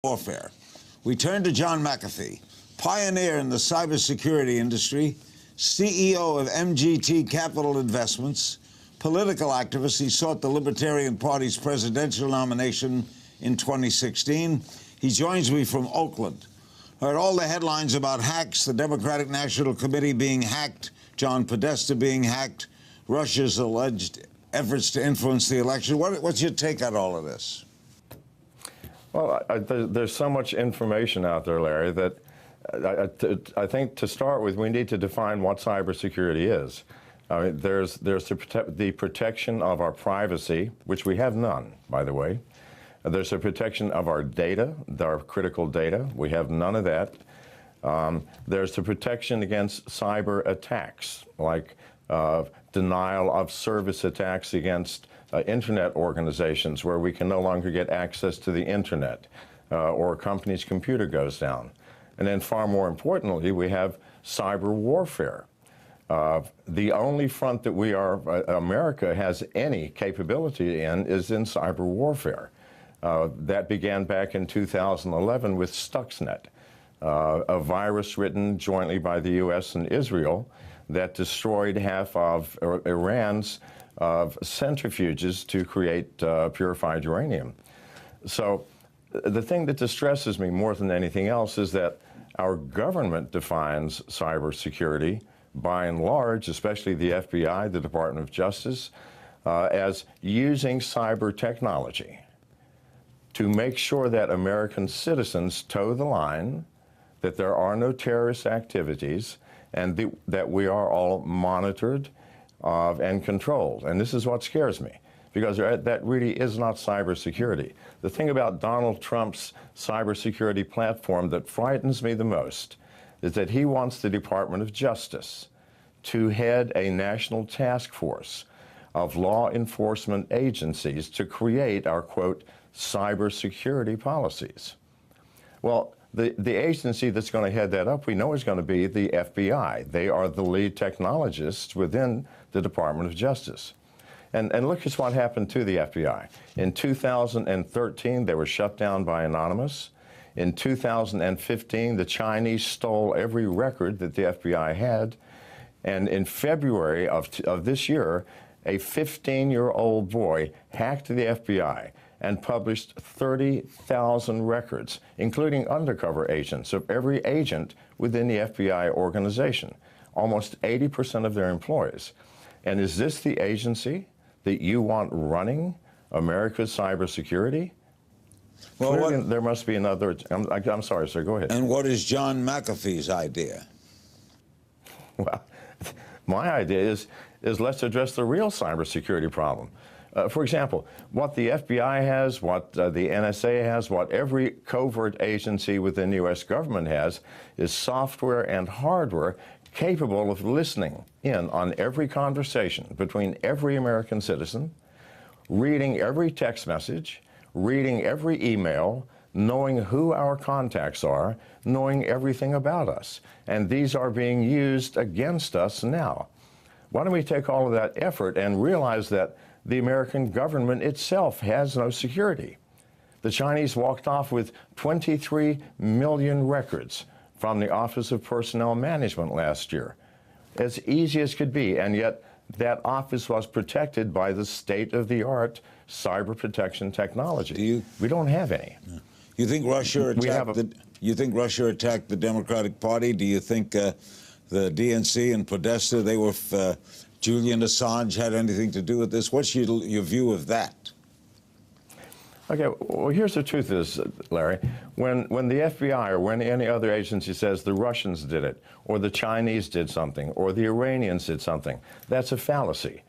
warfare. We turn to John McAfee, pioneer in the cybersecurity industry, CEO of MGT Capital Investments, political activist. He sought the Libertarian Party's presidential nomination in 2016. He joins me from Oakland. Heard all the headlines about hacks, the Democratic National Committee being hacked, John Podesta being hacked, Russia's alleged efforts to influence the election. What's your take on all of this? Well, there's so much information out there, Larry, that I think to start with, we need to define what cybersecurity is. I mean, there's the protection of our privacy, which we have none, by the way. There's the protection of our data, our critical data. We have none of that. There's the protection against cyber attacks, like denial of service attacks against internet organizations where we can no longer get access to the internet or a company's computer goes down. And then far more importantly, we have cyber warfare. The only front that America has any capability in is in cyber warfare. That began back in 2011 with Stuxnet, a virus written jointly by the U.S. and Israel that destroyed half of Iran's centrifuges to create purified uranium. So the thing that distresses me more than anything else is that our government defines cybersecurity, by and large, especially the FBI, the Department of Justice, as using cyber technology to make sure that American citizens toe the line, that there are no terrorist activities, and that we are all monitored and controlled. And this is what scares me, because that really is not cybersecurity. The thing about Donald Trump's cybersecurity platform that frightens me the most is that he wants the Department of Justice to head a national task force of law enforcement agencies to create our, quote, cybersecurity policies. Well, the agency that's going to head that up, we know is going to be the FBI. They are the lead technologists within the Department of Justice. And look at what happened to the FBI. In 2013, they were shut down by Anonymous. In 2015, the Chinese stole every record that the FBI had. And in February of this year, a 15-year-old boy hacked the FBI and published 30,000 records, including undercover agents of every agent within the FBI organization, almost 80% of their employees. And is this the agency that you want running America's cybersecurity? Well, clearly, there must be another. I'm sorry, sir, go ahead. And what is John McAfee's idea? Well, my idea is let's address the real cybersecurity problem. For example, what the FBI has, what the NSA has, what every covert agency within the U.S. government has, is software and hardware capable of listening in on every conversation between every American citizen, reading every text message, reading every email, knowing who our contacts are, knowing everything about us. And these are being used against us now. Why don't we take all of that effort and realize that the American government itself has no security? The Chinese walked off with 23 million records from the Office of Personnel Management last year. As easy as could be, and yet that office was protected by the state-of-the-art cyber protection technology. We don't have any. You think Russia attacked the Democratic Party? Do you think the DNC and Podesta, Julian Assange had anything to do with this? What's your view of that? Okay, well, here's the truth is, Larry, when the FBI or when any other agency says the Russians did it, or the Chinese did something, or the Iranians did something, that's a fallacy.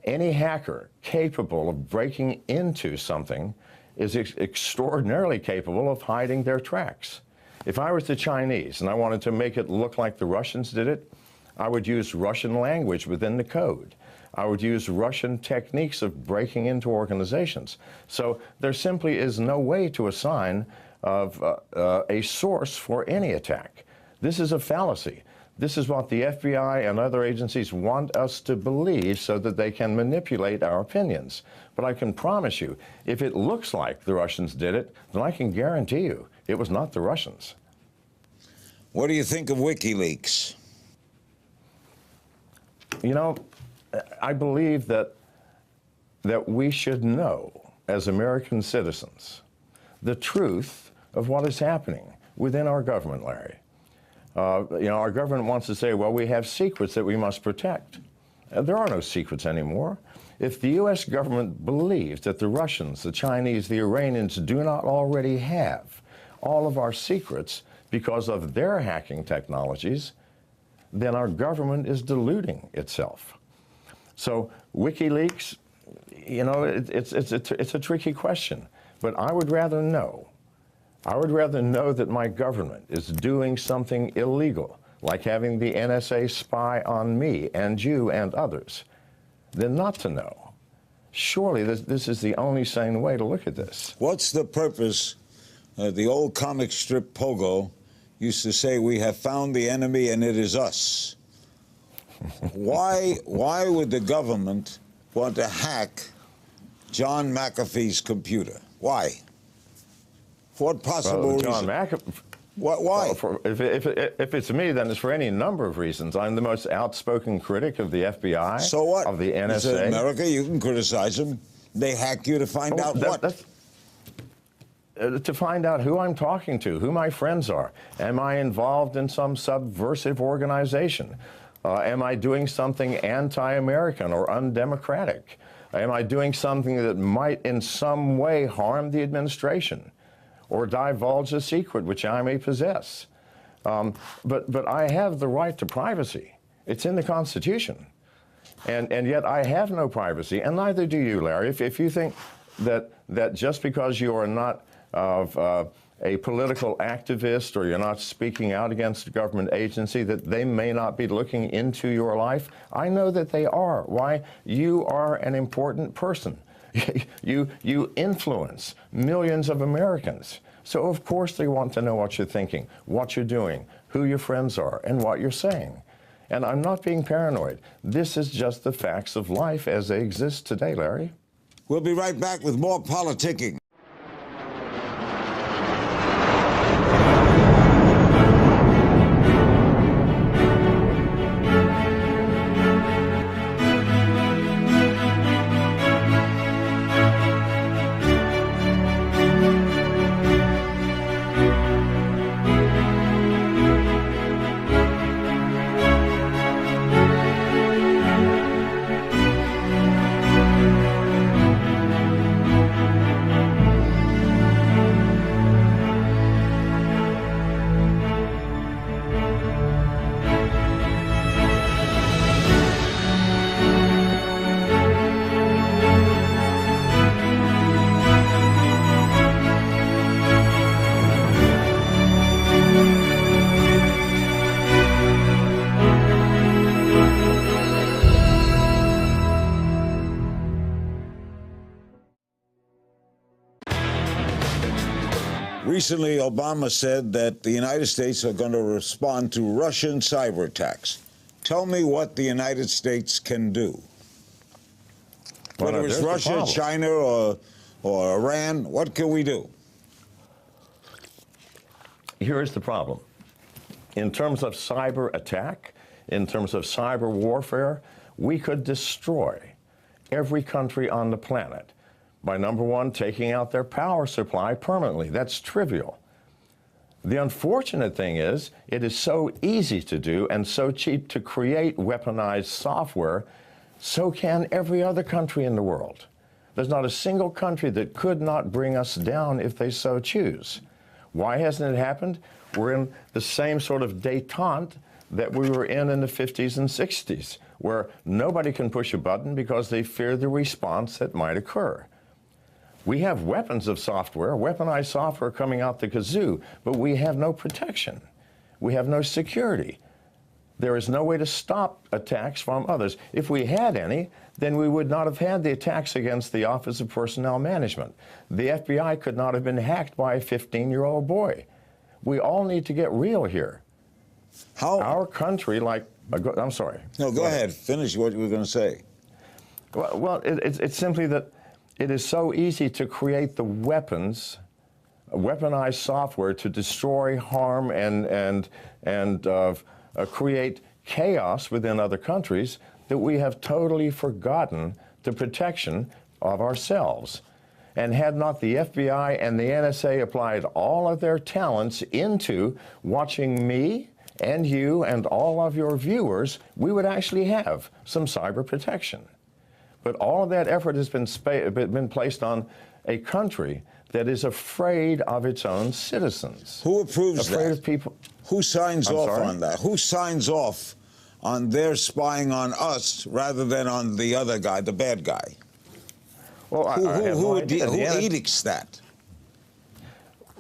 Any hacker capable of breaking into something is extraordinarily capable of hiding their tracks. If I was the Chinese and I wanted to make it look like the Russians did it, I would use Russian language within the code. I would use Russian techniques of breaking into organizations. So there simply is no way to assign a source for any attack. This is a fallacy. This is what the FBI and other agencies want us to believe so that they can manipulate our opinions. But I can promise you, if it looks like the Russians did it, then I can guarantee you it was not the Russians. What do you think of WikiLeaks? You know, I believe that we should know, as American citizens, the truth of what is happening within our government, Larry. Our government wants to say, well, we have secrets that we must protect. There are no secrets anymore. If the U.S. government believes that the Russians, the Chinese, the Iranians do not already have all of our secrets because of their hacking technologies, then our government is deluding itself. So WikiLeaks, it's a tricky question, but I would rather know. I would rather know that my government is doing something illegal, like having the NSA spy on me and you and others, than not to know. Surely this is the only sane way to look at this. What's the purpose? The old comic strip Pogo used to say, we have found the enemy and it is us. Why would the government want to hack John McAfee's computer? Why? For what possible reason? John McAfee. Why? Well, if it's me, then it's for any number of reasons. I'm the most outspoken critic of the FBI, so what? Of the NSA. This is America, you can criticize them. They hack you to find out what? To find out who I'm talking to, who my friends are. Am I involved in some subversive organization? Am I doing something anti-American or undemocratic? Am I doing something that might in some way harm the administration or divulge a secret which I may possess? But I have the right to privacy. It's in the Constitution. And yet I have no privacy, and neither do you, Larry. If you think that just because you are not a political activist or you're not speaking out against a government agency, that they may not be looking into your life, I know that they are. Why? You are an important person. You influence millions of Americans. So of course they want to know what you're thinking, what you're doing, who your friends are, and what you're saying. And I'm not being paranoid. This is just the facts of life as they exist today, Larry. We'll be right back with more politicking. Recently, Obama said that the United States are going to respond to Russian cyber attacks. Tell me what the United States can do. Whether it's Russia, China, or Iran, what can we do? Here's the problem. In terms of cyber attack, in terms of cyber warfare, we could destroy every country on the planet by, number one, taking out their power supply permanently. That's trivial. The unfortunate thing is, it is so easy to do and so cheap to create weaponized software, so can every other country in the world. There's not a single country that could not bring us down if they so choose. Why hasn't it happened? We're in the same sort of détente that we were in the 50s and 60s, where nobody can push a button because they fear the response that might occur. We have weapons of software, weaponized software coming out the kazoo, but we have no protection. We have no security. There is no way to stop attacks from others. If we had any, then we would not have had the attacks against the Office of Personnel Management. The FBI could not have been hacked by a 15-year-old boy. We all need to get real here. How? Our country, like, I'm sorry. No, go ahead. Finish what you were going to say. Well, it's simply that it is so easy to create the weapons, weaponized software to destroy, harm, and create chaos within other countries that we have totally forgotten the protection of ourselves. And had not the FBI and the NSA applied all of their talents into watching me and you and all of your viewers, we would actually have some cyber protection. But all of that effort has been placed on a country that is afraid of its own citizens. Who approves afraid that? Of people. Who signs off sorry? on that? Who signs off on their spying on us rather than on the other guy, the bad guy? Well, Who edicts that?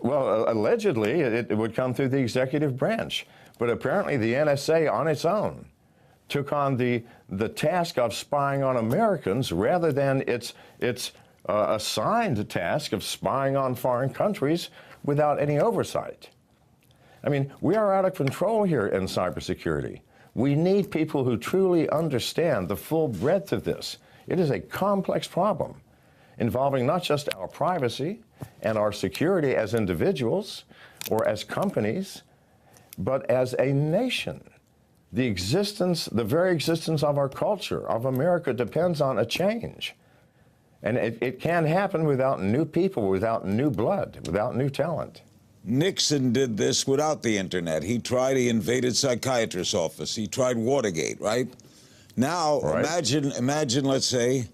Well, allegedly, it would come through the executive branch. But apparently the NSA on its own took on the task of spying on Americans rather than its assigned task of spying on foreign countries without any oversight. I mean, we are out of control here in cybersecurity. We need people who truly understand the full breadth of this. It is a complex problem involving not just our privacy and our security as individuals or as companies, but as a nation. The very existence of our culture, of America, depends on a change. And it can't happen without new people, without new blood, without new talent. Nixon did this without the internet. He invaded psychiatrist's office. He tried Watergate, right? Now, right. Imagine, let's say,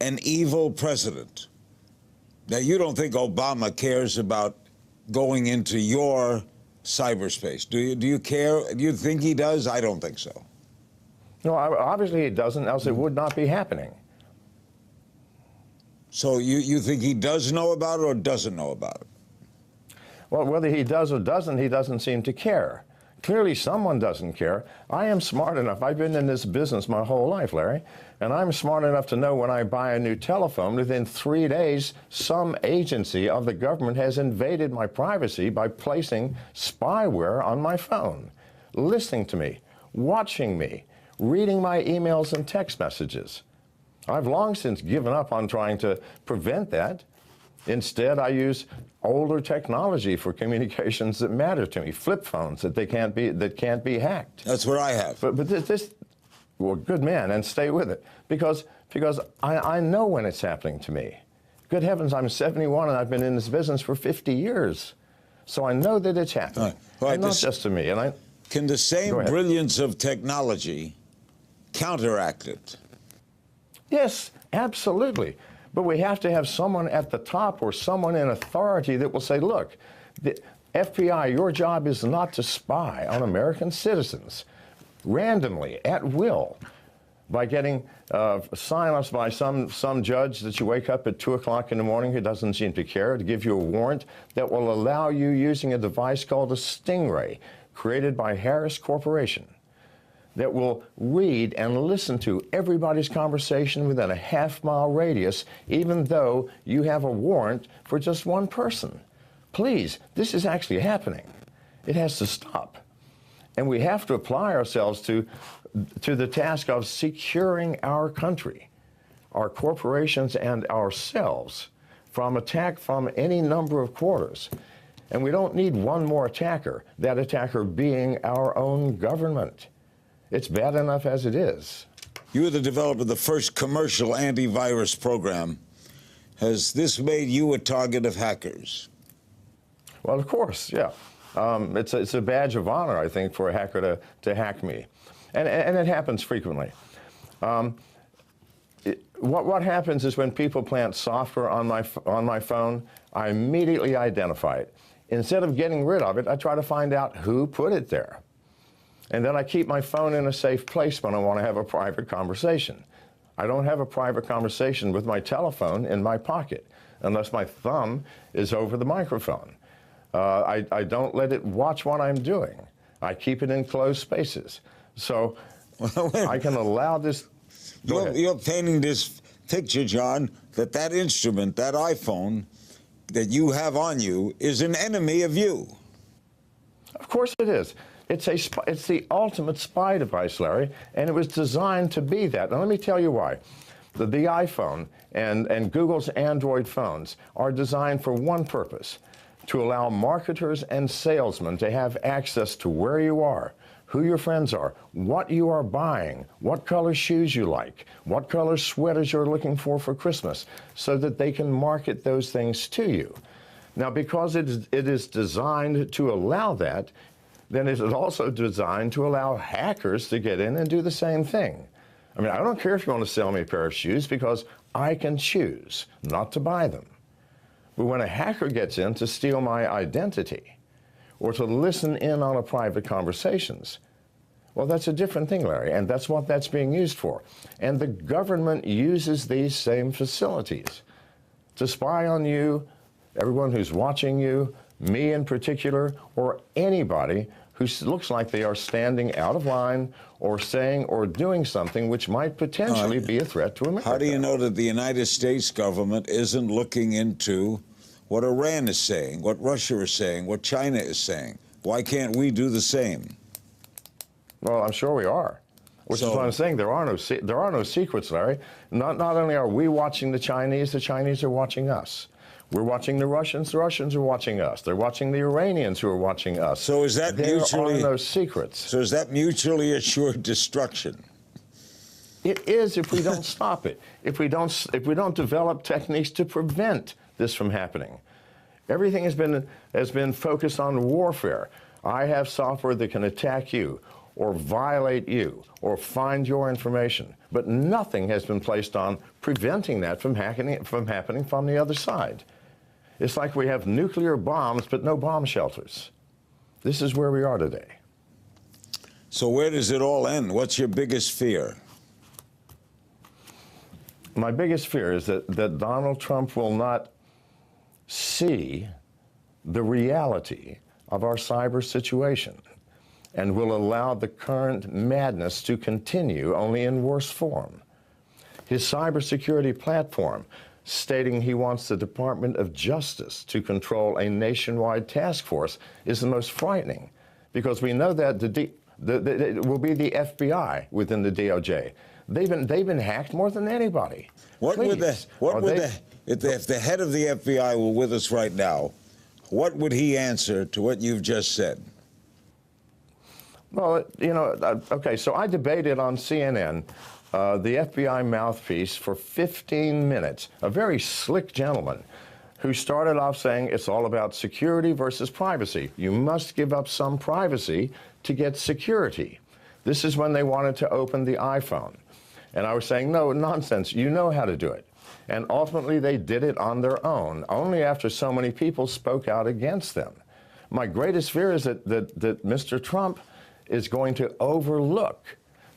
an evil president. Now, you don't think Obama cares about going into your cyberspace. Do you care? Do you think he does? I don't think so. No, obviously he doesn't, else it would not be happening. So you think he does know about it or doesn't know about it? Well, whether he does or doesn't, he doesn't seem to care. Clearly someone doesn't care. I am smart enough. I've been in this business my whole life, Larry, and I'm smart enough to know when I buy a new telephone, within 3 days, some agency of the government has invaded my privacy by placing spyware on my phone, listening to me, watching me, reading my emails and text messages. I've long since given up on trying to prevent that. Instead, I use older technology for communications that matter to me, flip phones that can't be hacked. That's what I have. But this, well, good man, and stay with it, because I know when it's happening to me. Good heavens, I'm 71 and I've been in this business for 50 years, so I know that it's happening, and not just to me. And can the same brilliance of technology counteract it? Yes, absolutely. But we have to have someone at the top or someone in authority that will say, look, the FBI, your job is not to spy on American citizens randomly, at will, by getting sign-offs by some judge that you wake up at 2 o'clock in the morning who doesn't seem to care, to give you a warrant that will allow you using a device called a Stingray, created by Harris Corporation, that will read and listen to everybody's conversation within a half-mile radius, even though you have a warrant for just one person. Please, this is actually happening. It has to stop. And we have to apply ourselves to the task of securing our country, our corporations, and ourselves from attack from any number of quarters. And we don't need one more attacker, that attacker being our own government. It's bad enough as it is. You were the developer of the first commercial antivirus program. Has this made you a target of hackers? Well, of course, yeah. It's a badge of honor, I think, for a hacker to hack me. And it happens frequently. What happens is when people plant software on my phone, I immediately identify it. Instead of getting rid of it, I try to find out who put it there. And then I keep my phone in a safe place when I want to have a private conversation. I don't have a private conversation with my telephone in my pocket unless my thumb is over the microphone. I don't let it watch what I'm doing. I keep it in closed spaces. So I can allow this. You're painting this picture, John, that instrument, that iPhone that you have on you is an enemy of you. Of course it is. It's the ultimate spy device, Larry, and it was designed to be that. Now, let me tell you why. The iPhone and Google's Android phones are designed for one purpose: to allow marketers and salesmen to have access to where you are, who your friends are, what you are buying, what color shoes you like, what color sweaters you're looking for Christmas, so that they can market those things to you. Now, because it is designed to allow that, then it is also designed to allow hackers to get in and do the same thing. I mean, I don't care if you want to sell me a pair of shoes, because I can choose not to buy them. But when a hacker gets in to steal my identity or to listen in on a private conversations, well, that's a different thing, Larry, and that's what that's being used for. And the government uses these same facilities to spy on you, everyone who's watching you, me in particular, or anybody who looks like they are standing out of line or saying or doing something which might potentially be a threat to America. How do you know that the United States government isn't looking into what Iran is saying, what Russia is saying, what China is saying? Why can't we do the same? Well, I'm sure we are. Which is what I'm saying. There are no secrets, Larry. Not only are we watching the Chinese are watching us. We're watching the Russians are watching us. They're watching the Iranians, who are watching us. So is that there are no secrets. So is that mutually assured destruction? It is, if we don't stop it. If we don't develop techniques to prevent this from happening. Everything has been focused on warfare. I have software that can attack you, or violate you, or find your information. But nothing has been placed on preventing that from happening from the other side. It's like we have nuclear bombs, but no bomb shelters. This is where we are today. So where does it all end? What's your biggest fear? My biggest fear is that Donald Trump will not see the reality of our cyber situation and will allow the current madness to continue, only in worse form. His cybersecurity platform, stating he wants the Department of Justice to control a nationwide task force, is the most frightening, because we know that it will be the FBI within the DOJ. They've been hacked more than anybody. If the head of the FBI were with us right now, what would he answer to what you've just said? Well, you know, okay, so I debated on CNN the FBI mouthpiece for 15 minutes, a very slick gentleman who started off saying it's all about security versus privacy. You must give up some privacy to get security. This is when they wanted to open the iPhone. And I was saying, no, nonsense, you know how to do it. And ultimately they did it on their own, only after so many people spoke out against them. My greatest fear is that Mr. Trump is going to overlook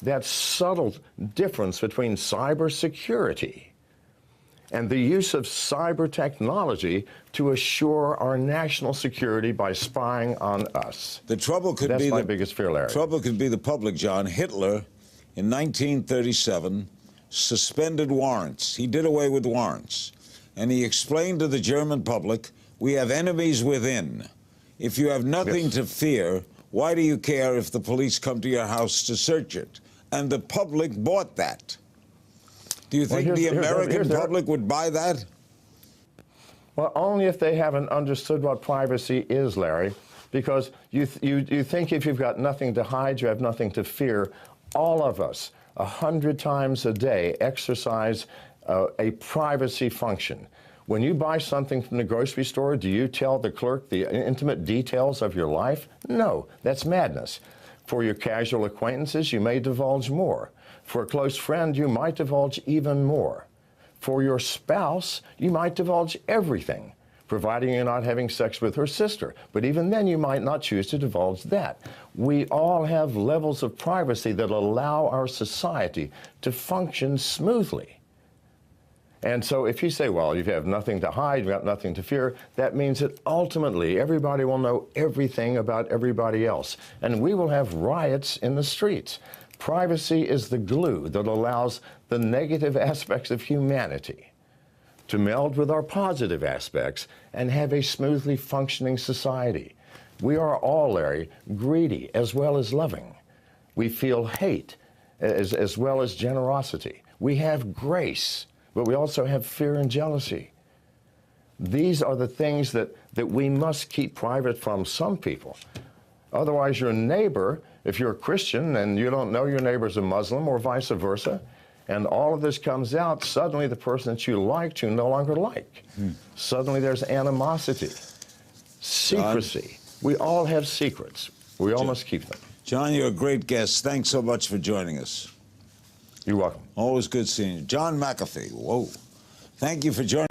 that subtle difference between cybersecurity and the use of cyber technology to assure our national security by spying on us. The trouble could That's be my the biggest fear, Larry. Trouble could be the public, John. Hitler, in 1937, suspended warrants. He did away with warrants. And he explained to the German public, we have enemies within. If you have nothing to fear, why do you care if the police come to your house to search it? And the public bought that. Do you think the American public would buy that? Well, only if they haven't understood what privacy is, Larry. Because you think if you've got nothing to hide, you have nothing to fear. All of us, 100 times a day, exercise a privacy function. When you buy something from the grocery store, do you tell the clerk the intimate details of your life? No, that's madness. For your casual acquaintances, you may divulge more. For a close friend, you might divulge even more. For your spouse, you might divulge everything, providing you're not having sex with her sister. But even then, you might not choose to divulge that. We all have levels of privacy that allow our society to function smoothly. And so if you say, well, you have nothing to hide, you've got nothing to fear, that means that ultimately everybody will know everything about everybody else. And we will have riots in the streets. Privacy is the glue that allows the negative aspects of humanity to meld with our positive aspects and have a smoothly functioning society. We are all, Larry, greedy as well as loving. We feel hate as well as generosity. We have grace, but we also have fear and jealousy. These are the things that we must keep private from some people. Otherwise, your neighbor, if you're a Christian and you don't know your neighbor's a Muslim or vice versa, and all of this comes out, suddenly the person that you liked you no longer like. Suddenly there's animosity, secrecy. We all have secrets. We all must keep them. John, you're a great guest. Thanks so much for joining us. You're welcome. Always good seeing you. John McAfee. Whoa. Thank you for joining